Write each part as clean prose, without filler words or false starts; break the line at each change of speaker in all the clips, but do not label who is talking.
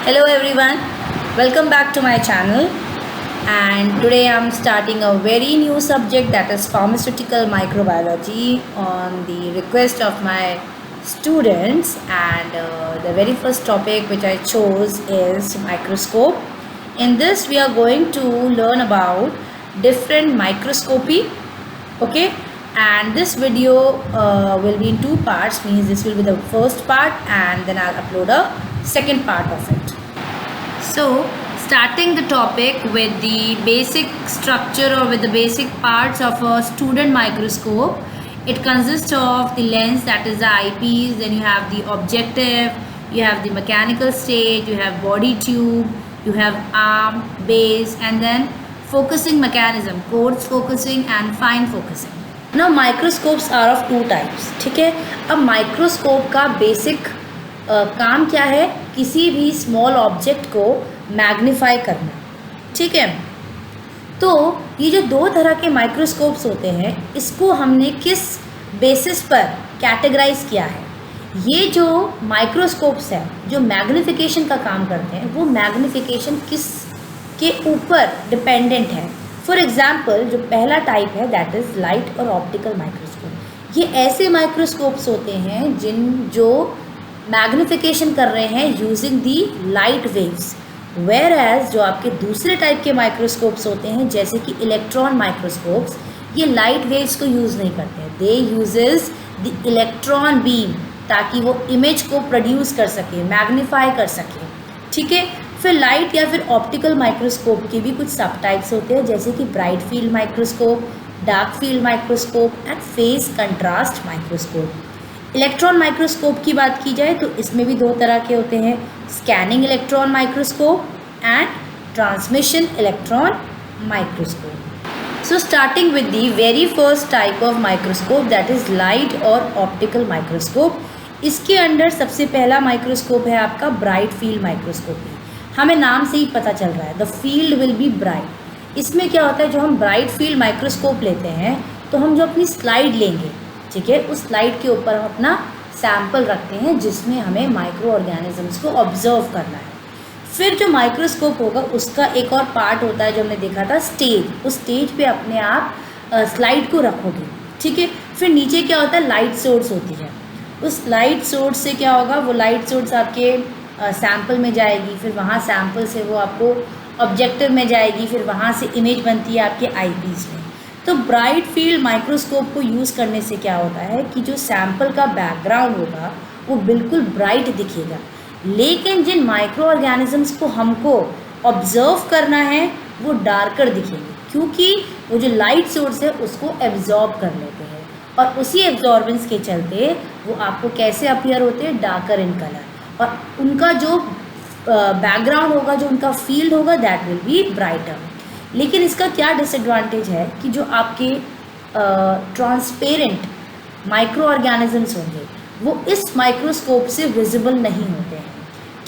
Hello everyone, welcome back to my channel, and today I'm starting a very new subject, that is pharmaceutical microbiology, on the request of my students. And the very first topic which I chose is microscope. In this we are going to learn about different microscopy, okay, and this video will be in two parts, means this will be the first part and then I'll upload a second part of it. So starting the topic with the basic structure or with the basic parts of a student microscope, it consists of the lens, that is the eyepiece, then you have the objective, you have the mechanical stage, you have body tube, you have arm, base, and then focusing mechanism, coarse focusing and fine focusing. Now microscopes are of two types, ठीक है। अब microscope का basic काम क्या है, किसी भी small object को मैग्नीफाई करना, ठीक है। तो ये जो दो तरह के माइक्रोस्कोप्स होते हैं, इसको हमने किस बेसिस पर कैटेगराइज किया है। ये जो माइक्रोस्कोप्स हैं जो मैग्नीफिकेशन का काम करते हैं, वो मैग्नीफिकेशन किस के ऊपर डिपेंडेंट है। फॉर एग्जाम्पल जो पहला टाइप है दैट इज़ लाइट और ऑप्टिकल माइक्रोस्कोप। ये ऐसे माइक्रोस्कोप्स होते हैं जो मैग्नीफिकेशन कर रहे हैं using the light waves, whereas जो आपके दूसरे टाइप के माइक्रोस्कोप्स होते हैं जैसे कि इलेक्ट्रॉन माइक्रोस्कोप्स, ये लाइट वेव्स को यूज़ नहीं करते हैं, दे यूजेस द इलेक्ट्रॉन बीम, ताकि वो इमेज को प्रोड्यूस कर सके, मैग्नीफाई कर सके, ठीक है। फिर लाइट या फिर ऑप्टिकल माइक्रोस्कोप के भी कुछ सब टाइप्स होते हैं जैसे कि bright field microscope, dark field microscope and face contrast microscope. Electron microscope की बात की जाए तो इसमें भी दो तरह के होते हैं, scanning electron microscope and transmission electron microscope. So starting with the very first type of microscope that is light और ऑप्टिकल माइक्रोस्कोप। इसके अंडर सबसे पहला माइक्रोस्कोप है आपका ब्राइट फील्ड माइक्रोस्कोपी। हमें नाम से ही पता चल रहा है, the field will be bright. इसमें क्या होता है, जो हम ब्राइट फील्ड माइक्रोस्कोप लेते हैं तो हम जो अपनी स्लाइड लेंगे, ठीक है, उस स्लाइड के ऊपर हम अपना सैंपल रखते हैं जिसमें हमें माइक्रो ऑर्गेनिजम्स को ऑब्जर्व करना है। फिर जो माइक्रोस्कोप होगा उसका एक और पार्ट होता है जो हमने देखा था, स्टेज। उस स्टेज पे अपने आप स्लाइड को रखोगे, ठीक है। फिर नीचे क्या होता है, लाइट सोर्स होती है। उस लाइट सोर्स से क्या होगा, वो लाइट सोर्स आपके सैंपल में जाएगी, फिर वहाँ सैंपल से वो आपको ऑब्जेक्टिव में जाएगी, फिर वहाँ से इमेज बनती है आपके आईपीस में। तो ब्राइट फील्ड माइक्रोस्कोप को यूज़ करने से क्या होता है कि जो सैंपल का बैकग्राउंड होगा वो बिल्कुल ब्राइट दिखेगा, लेकिन जिन माइक्रो ऑर्गेनिजम्स को हमको ऑब्जर्व करना है वो डार्कर दिखेंगे, क्योंकि वो जो लाइट सोर्स है उसको एब्जॉर्ब कर लेते हैं, और उसी एब्जॉर्बेंस के चलते वो आपको कैसे अपीयर होते हैं, डार्कर इन कलर, और उनका जो बैकग्राउंड होगा, जो उनका फील्ड होगा, दैट विल बी ब्राइटर। लेकिन इसका क्या डिसएडवांटेज है कि जो आपके ट्रांसपेरेंट माइक्रो ऑर्गेनिजम्स होंगे वो इस माइक्रोस्कोप से विजिबल नहीं होते हैं।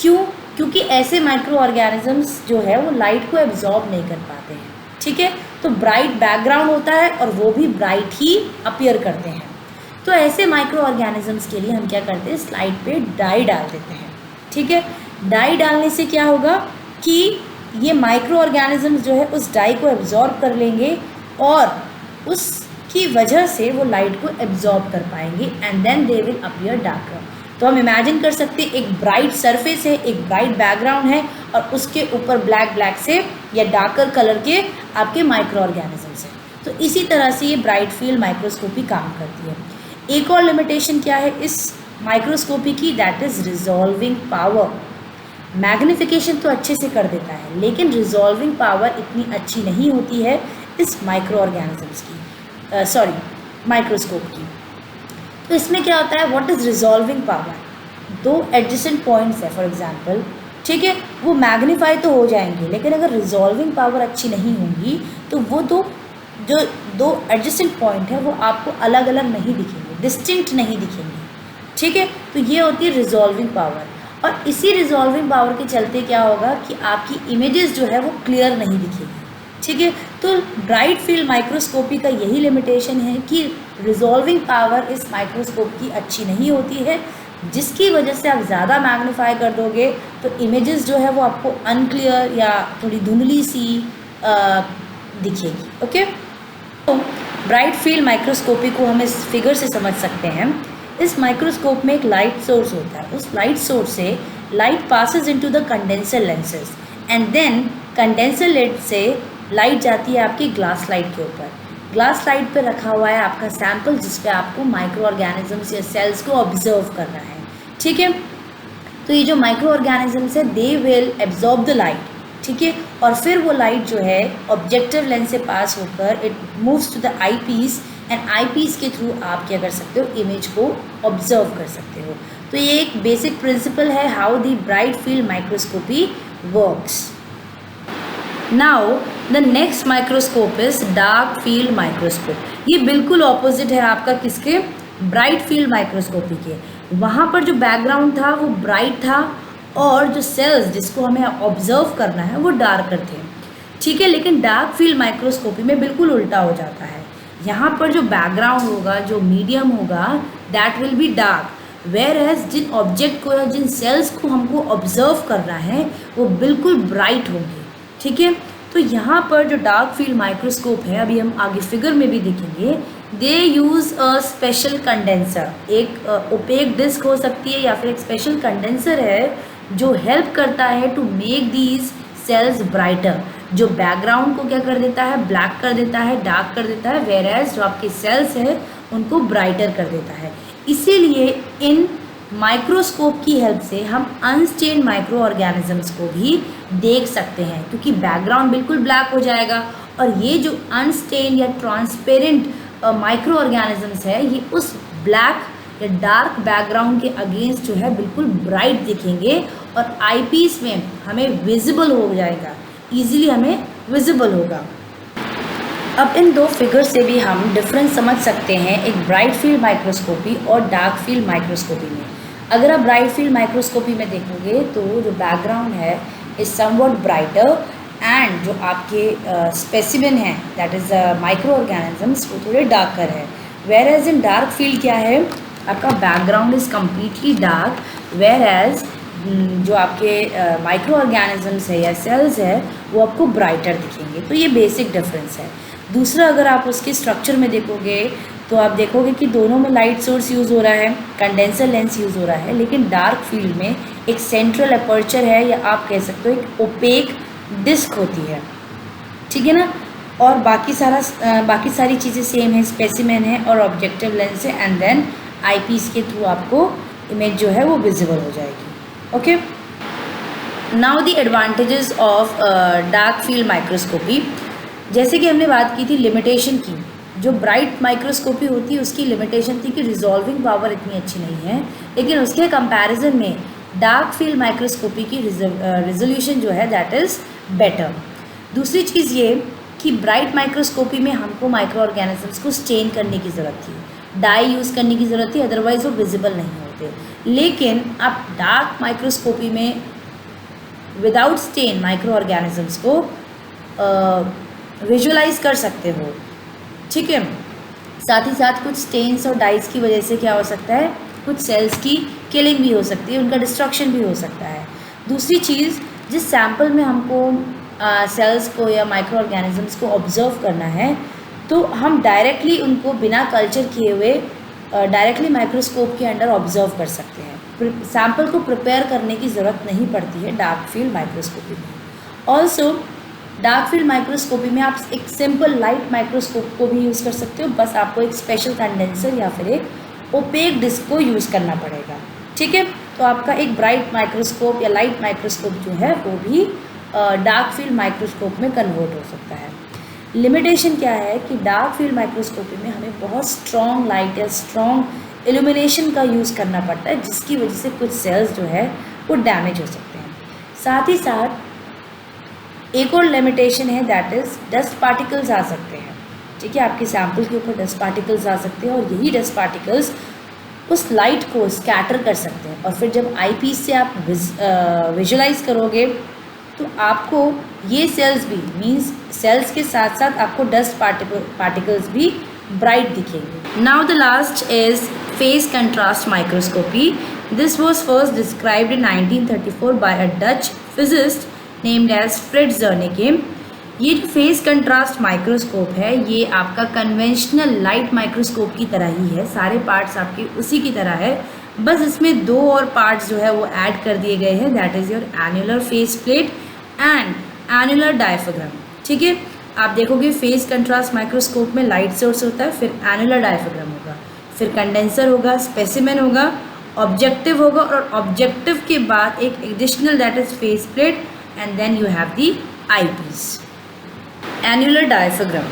क्यों? क्योंकि ऐसे माइक्रो ऑर्गेनिजम्स जो है वो लाइट को एब्जॉर्ब नहीं कर पाते हैं, ठीक है। तो ब्राइट बैकग्राउंड होता है और वो भी ब्राइट ही अपीयर करते हैं। तो ऐसे माइक्रो ऑर्गेनिजम्स के लिए हम क्या करते हैं, स्लाइड पे डाई डाल देते हैं, ठीक है। डाई डालने से क्या होगा कि ये माइक्रो ऑर्गेनिजम्स जो है उस डाई को एब्जॉर्ब कर लेंगे और उसकी वजह से वो लाइट को एब्जॉर्ब कर पाएंगे and then they will appear darker. तो हम इमेजिन कर सकते हैं एक ब्राइट सरफेस है, एक ब्राइट बैकग्राउंड है और उसके ऊपर ब्लैक से या डार्कर कलर के आपके माइक्रो ऑर्गेनिजम्स हैं। तो इसी तरह से ये ब्राइट फील्ड माइक्रोस्कोपी काम करती है। एक और लिमिटेशन क्या है इस माइक्रोस्कोपी की, that is resolving power. Magnification तो अच्छे से कर देता है, लेकिन रिजॉल्विंग पावर इतनी अच्छी नहीं होती है इस माइक्रो ऑर्गेनिजम्स की, माइक्रोस्कोप की। तो इसमें क्या होता है, व्हाट इज़ रिजॉल्विंग पावर, दो एडजेसेंट पॉइंट्स है फॉर एग्जांपल, ठीक है, वो मैग्नीफाई तो हो जाएंगे, लेकिन अगर रिजॉल्विंग पावर अच्छी नहीं होगी तो वो दो एडजेसेंट पॉइंट है वो आपको अलग अलग नहीं दिखेंगे, डिस्टिंक्ट नहीं दिखेंगे, ठीक है। तो ये होती है रिजॉल्विंग पावर, और इसी रिजॉल्विंग पावर के चलते क्या होगा कि आपकी इमेजेस जो है वो क्लियर नहीं दिखेगी, ठीक है। तो ब्राइट फील्ड माइक्रोस्कोपी का यही लिमिटेशन है कि रिजॉल्विंग पावर इस माइक्रोस्कोप की अच्छी नहीं होती है, जिसकी वजह से आप ज़्यादा मैग्नीफाई कर दोगे तो इमेजेस जो है वो आपको अनक्लियर या थोड़ी धुंधली सी दिखेगी। ओके, तो ब्राइट फील्ड माइक्रोस्कोपी को हम इस फिगर से समझ सकते हैं। इस माइक्रोस्कोप में एक लाइट सोर्स होता है, उस लाइट सोर्स से light passes into the condenser lenses and then condenser lens से लाइट जाती है आपकी ग्लास स्लाइड के ऊपर। ग्लास स्लाइड पे रखा हुआ है आपका सैंपल जिस पे आपको माइक्रो ऑर्गेनिजम्स या सेल्स को ऑब्जर्व करना है। ठीक है, तो ये जो माइक्रो ऑर्गेनिजम्स है they will absorb the light, ठीक है, और फिर वो लाइट जो है ऑब्जेक्टिव लेंस से पास होकर it moves to the eyepiece and eyepiece के थ्रू आप क्या कर सकते हो, इमेज को ऑब्जर्व कर सकते हो। तो ये एक बेसिक प्रिंसिपल है how the bright field microscopy works. Now the next microscope is dark field microscope. ये बिल्कुल ऑपोजिट है आपका किसके, ब्राइट फील्ड माइक्रोस्कोपी के। वहाँ पर जो बैकग्राउंड था वो ब्राइट था और जो सेल्स जिसको हमें ऑब्जर्व करना है वो डार्कर थे। ठीक है, लेकिन डार्क फील्ड माइक्रोस्कोपी में बिल्कुल उल्टा हो जाता है। यहाँ पर जो बैकग्राउंड होगा, जो मीडियम होगा, that will be dark, whereas जिन ऑब्जेक्ट को या जिन सेल्स को हमको ऑब्जर्व करना है वो बिल्कुल ब्राइट होंगे। ठीक है, तो यहाँ पर जो डार्क फील्ड माइक्रोस्कोप है, अभी हम आगे फिगर में भी देखेंगे, दे यूज़ अ स्पेशल कंडेंसर। एक ओपेक डिस्क हो सकती है या फिर एक स्पेशल कंडेंसर है जो हेल्प करता है to make these cells brighter, जो बैकग्राउंड को क्या कर देता है, ब्लैक कर देता है, डार्क कर देता है, वेयर एज जो आपके सेल्स है उनको ब्राइटर कर देता है। इसीलिए इन माइक्रोस्कोप की हेल्प से हम अनस्टेन्ड माइक्रो ऑर्गेनिजम्स को भी देख सकते हैं, क्योंकि बैकग्राउंड बिल्कुल ब्लैक हो जाएगा और ये जो अनस्टेन्ड या ट्रांसपेरेंट माइक्रो ऑर्गेनिजम्स है ये उस ब्लैक या डार्क बैकग्राउंड के अगेंस्ट जो है बिल्कुल ब्राइट दिखेंगे और आईपीस में हमें विजिबल हो जाएगा, इजीली हमें विजिबल होगा। अब इन दो फिगर से भी हम डिफरेंस समझ सकते हैं एक ब्राइट फील्ड माइक्रोस्कोपी और डार्क फील्ड माइक्रोस्कोपी में। अगर आप ब्राइट फील्ड माइक्रोस्कोपी में देखोगे तो जो बैकग्राउंड है इज समवॉट ब्राइटर एंड जो आपके स्पेसिमेन है दैट इज़ माइक्रो ऑर्गेनिजम्स वो थोड़े डार्कर है। Whereas in dark field क्या है, आपका background is completely dark, whereas जो आपके माइक्रो ऑर्गेनिजम्स है या सेल्स है वो आपको ब्राइटर दिखेंगे। तो ये बेसिक डिफरेंस है। दूसरा, अगर आप उसके स्ट्रक्चर में देखोगे तो आप देखोगे कि दोनों में लाइट सोर्स यूज़ हो रहा है, कंडेंसर लेंस यूज़ हो रहा है, लेकिन डार्क फील्ड में एक सेंट्रल अपर्चर है या आप कह सकते हो एक ओपेक डिस्क होती है। ठीक है ना, और बाकी सारी चीज़ें सेम है, स्पेसिमेन है और ऑब्जेक्टिव लेंस है एंड देन आईपीस के थ्रू आपको इमेज जो है वो विजिबल हो जाएगी। Okay, now the advantages of dark field microscopy. जैसे कि हमने बात की थी लिमिटेशन की, जो ब्राइट माइक्रोस्कोपी होती है उसकी लिमिटेशन थी कि रिजॉल्विंग पावर इतनी अच्छी नहीं है, लेकिन उसके कंपैरिजन में डार्क फील्ड माइक्रोस्कोपी की रिजोल्यूशन जो है दैट इज़ बेटर। दूसरी चीज़ ये कि ब्राइट माइक्रोस्कोपी में हमको माइक्रो ऑर्गेनिजम्स को स्टेन करने की ज़रूरत थी, डाई यूज़ करने की ज़रूरत थी, अदरवाइज़ वो विजिबल नहीं होते। लेकिन आप डार्क माइक्रोस्कोपी में विदाउट स्टेन माइक्रो ऑर्गेनिजम्स को विजुअलाइज कर सकते हो। ठीक है, साथ ही साथ कुछ स्टेन्स और डाइस की वजह से क्या हो सकता है, कुछ सेल्स की किलिंग भी हो सकती है, उनका डिस्ट्रक्शन भी हो सकता है। दूसरी चीज़, जिस सैंपल में हमको सेल्स को या माइक्रो ऑर्गेनिजम्स को ऑब्जर्व करना है तो हम डायरेक्टली उनको बिना कल्चर किए हुए डायरेक्टली माइक्रोस्कोप के अंडर ऑब्जर्व कर सकते हैं। सैंपल को प्रिपेयर करने की ज़रूरत नहीं पड़ती है डार्क फील्ड माइक्रोस्कोपी में। ऑल्सो डार्क फील्ड माइक्रोस्कोपी में आप एक सिंपल लाइट माइक्रोस्कोप को भी यूज़ कर सकते हो, बस आपको एक स्पेशल कंडेंसर या फिर एक ओपेक डिस्क को यूज़ करना पड़ेगा। ठीक है, तो आपका एक ब्राइट माइक्रोस्कोप या लाइट माइक्रोस्कोप जो है वो भी डार्क फील्ड माइक्रोस्कोप में कन्वर्ट हो सकता है। लिमिटेशन क्या है कि डार्क फील्ड माइक्रोस्कोपी में हमें बहुत स्ट्रॉन्ग लाइट या स्ट्रॉन्ग इल्यूमिनेशन का यूज़ करना पड़ता है, जिसकी वजह से कुछ सेल्स जो है वो डैमेज हो सकते हैं। साथ ही साथ एक और लिमिटेशन है दैट इज़ डस्ट पार्टिकल्स आ सकते हैं। ठीक है, आपके सैंपल के ऊपर डस्ट पार्टिकल्स आ सकते हैं और यही डस्ट पार्टिकल्स उस लाइट को स्कैटर कर सकते हैं और फिर जब आईपीस से आप विजुलाइज करोगे तो आपको ये सेल्स भी मींस सेल्स के साथ साथ आपको डस्ट पार्टिकल्स भी ब्राइट दिखेंगे। Now the last is phase contrast microscopy. This was first described in 1934 by a Dutch physicist named as Frits Zernike. ये जो फेस कंट्रास्ट माइक्रोस्कोप है ये आपका कन्वेंशनल लाइट माइक्रोस्कोप की तरह ही है, सारे पार्ट्स आपके उसी की तरह है, बस इसमें दो और पार्ट्स जो है वो ऐड कर दिए गए हैं, that is your annular face plate and annular diaphragm. ठीक है, आप देखोगे फेस कंट्रास्ट माइक्रोस्कोप में लाइट सोर्स होता है, फिर एनुलर डायफ्राम होगा, फिर कंडेंसर होगा, स्पेसिमेन होगा, ऑब्जेक्टिव होगा, और ऑब्जेक्टिव के बाद एक additional that is phase plate and then you have the eyepiece. Annular diaphragm,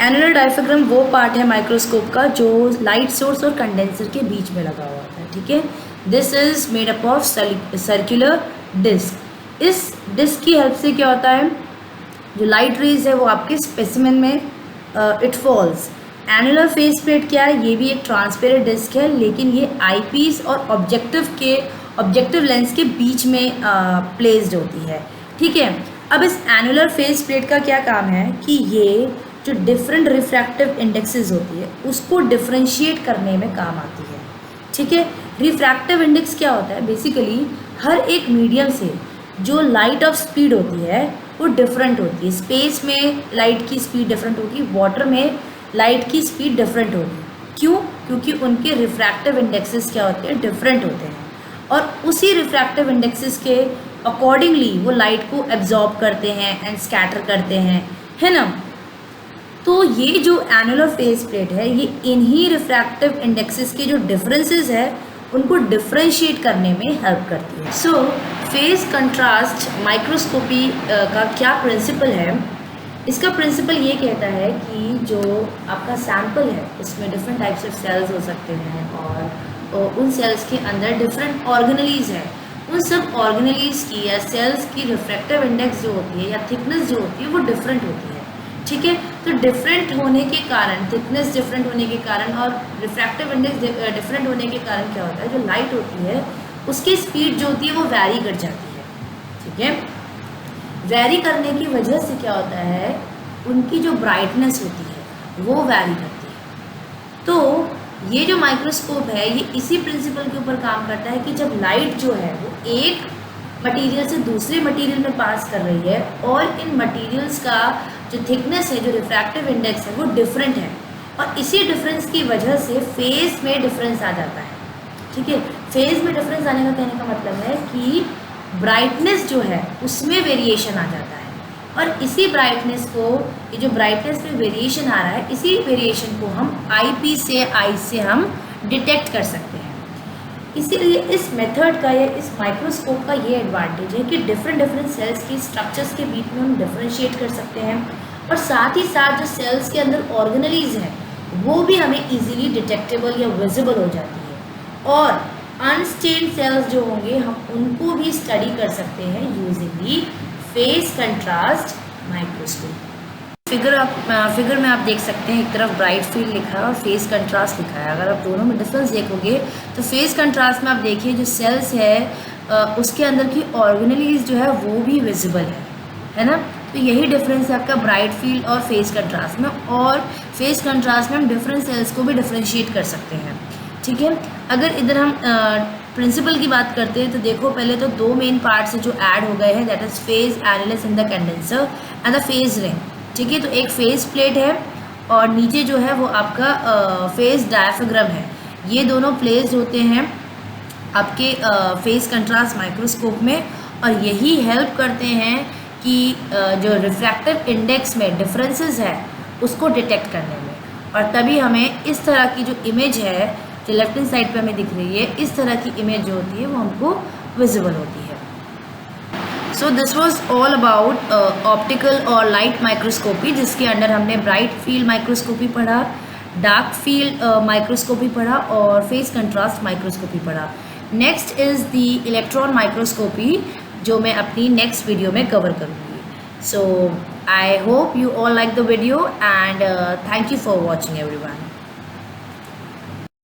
annular diaphragm वो पार्ट है माइक्रोस्कोप का जो लाइट सोर्स और कंडेंसर के बीच में लगा हुआ होता है। ठीक है, this is made up of circular disc. इस डिस्क की हेल्प से क्या होता है, जो लाइट रेज है वो आपके स्पेसिमेन में it falls. Annular face plate क्या है, ये भी एक ट्रांसपेरेंट डिस्क है, लेकिन ये आईपीस और ऑब्जेक्टिव लेंस के बीच में प्लेस्ड होती है। ठीक है, अब इस एनुलर फेस प्लेट का क्या काम है कि ये जो डिफरेंट रिफ्रैक्टिव इंडेक्सेस होती है उसको डिफ्रेंशिएट करने में काम आती है। ठीक है, रिफ्रैक्टिव इंडेक्स क्या होता है, बेसिकली हर एक मीडियम से जो लाइट ऑफ स्पीड होती है वो डिफरेंट होती है। स्पेस में लाइट की स्पीड डिफरेंट होगी, वाटर में लाइट की स्पीड डिफरेंट होगी। क्यों? क्योंकि उनके रिफ्रैक्टिव इंडेक्सेस क्या होते हैं, डिफरेंट होते हैं, और उसी रिफ्रैक्टिव इंडेक्सेस के अकॉर्डिंगली वो लाइट को एब्जॉर्ब करते हैं एंड स्कैटर करते हैं, है ना। तो ये जो एनुलर फेस प्लेट है ये इन्हीं रिफ्रैक्टिव इंडेक्सेस के जो डिफरेंसेस है उनको डिफ्रेंशिएट करने में हेल्प करती है। सो फेस कंट्रास्ट माइक्रोस्कोपी का क्या प्रिंसिपल है, इसका प्रिंसिपल ये कहता है कि जो आपका सैंपल है उसमें डिफरेंट टाइप्स ऑफ सेल्स हो सकते हैं, और उन सेल्स के अंदर डिफरेंट ऑर्गेनेलीज है, उन सब ऑर्गेनेलीज की या सेल्स की रिफ्रैक्टिव इंडेक्स जो होती है या थिकनेस जो होती है वो डिफरेंट होती है। ठीक है, तो डिफरेंट होने के कारण, थिकनेस डिफरेंट होने के कारण और रिफ्रैक्टिव इंडेक्स डिफरेंट होने के कारण क्या होता है, जो लाइट होती है उसकी स्पीड जो होती है वो वैरी कर जाती है। ठीक है, वैरी करने की वजह से क्या होता है, उनकी जो ब्राइटनेस होती है वो वैरी करती है। तो ये जो माइक्रोस्कोप है ये इसी प्रिंसिपल के ऊपर काम करता है कि जब लाइट जो है वो एक मटेरियल से दूसरे मटेरियल में पास कर रही है और इन मटेरियल्स का जो थिकनेस है, जो रिफ्रैक्टिव इंडेक्स है वो डिफरेंट है, और इसी डिफरेंस की वजह से फेज में डिफरेंस आ जाता है। ठीक है, फेज में डिफरेंस आने का कहने का मतलब है कि ब्राइटनेस जो है उसमें वेरिएशन आ जाता है, और इसी ब्राइटनेस को, ये जो ब्राइटनेस में वेरिएशन आ रहा है, इसी वेरिएशन को हम आई से हम डिटेक्ट कर सकते हैं। इसीलिए इस मेथड का या इस माइक्रोस्कोप का ये एडवांटेज है कि डिफरेंट सेल्स की स्ट्रक्चर्स के बीच में हम डिफरेंशिएट कर सकते हैं, और साथ ही साथ जो सेल्स के अंदर ऑर्गेनेलीज हैं वो भी हमें इजीली डिटेक्टेबल या विजिबल हो जाती है, और अनस्टेन्ड सेल्स जो होंगे हम उनको भी स्टडी कर सकते हैं यूजिंग दी फेस कंट्रास्ट माइक्रोस्कोप। फिगर में आप देख सकते हैं, एक तरफ ब्राइट फील्ड लिखा है और फेस कंट्रास्ट लिखा है। अगर आप दोनों में डिफरेंस देखोगे तो फेस कंट्रास्ट में आप देखिए जो सेल्स है उसके अंदर की ऑर्गेनेलीज जो है वो भी विजिबल है ना। तो यही डिफरेंस है आपका ब्राइट फील्ड और फेस कंट्रास्ट में, और फेस कंट्रास्ट में हम डिफरेंट सेल्स को भी डिफ्रेंशिएट कर सकते हैं। ठीक है, अगर इधर हम प्रिंसिपल की बात करते हैं तो देखो, पहले तो दो मेन पार्ट्स जो ऐड हो गए हैं, that is phase annulus in the condenser and the phase ring. ठीक है, तो एक फेस प्लेट है और नीचे जो है वो आपका फेस डायफ्राम है। ये दोनों प्लेस्ड होते हैं आपके फेस कंट्रास्ट माइक्रोस्कोप में, और यही हेल्प करते हैं कि जो रिफ्रैक्टिव इंडेक्स में डिफरेंसेस है उसको डिटेक्ट करने में, और तभी हमें इस तरह की जो इमेज है जो लेफ्ट हैंड साइड पे हमें दिख रही है, इस तरह की इमेज जो होती है वो हमको विजिबल होती है। So this was all about optical और लाइट माइक्रोस्कोपी, जिसके अंडर हमने ब्राइट फील्ड माइक्रोस्कोपी पढ़ा, डार्क फील्ड माइक्रोस्कोपी पढ़ा और फेस कंट्रास्ट माइक्रोस्कोपी पढ़ा। Next is the electron microscopy, जो मैं अपनी नेक्स्ट वीडियो में कवर करूँगी। So I hope you all like the video, and thank you for watching everyone.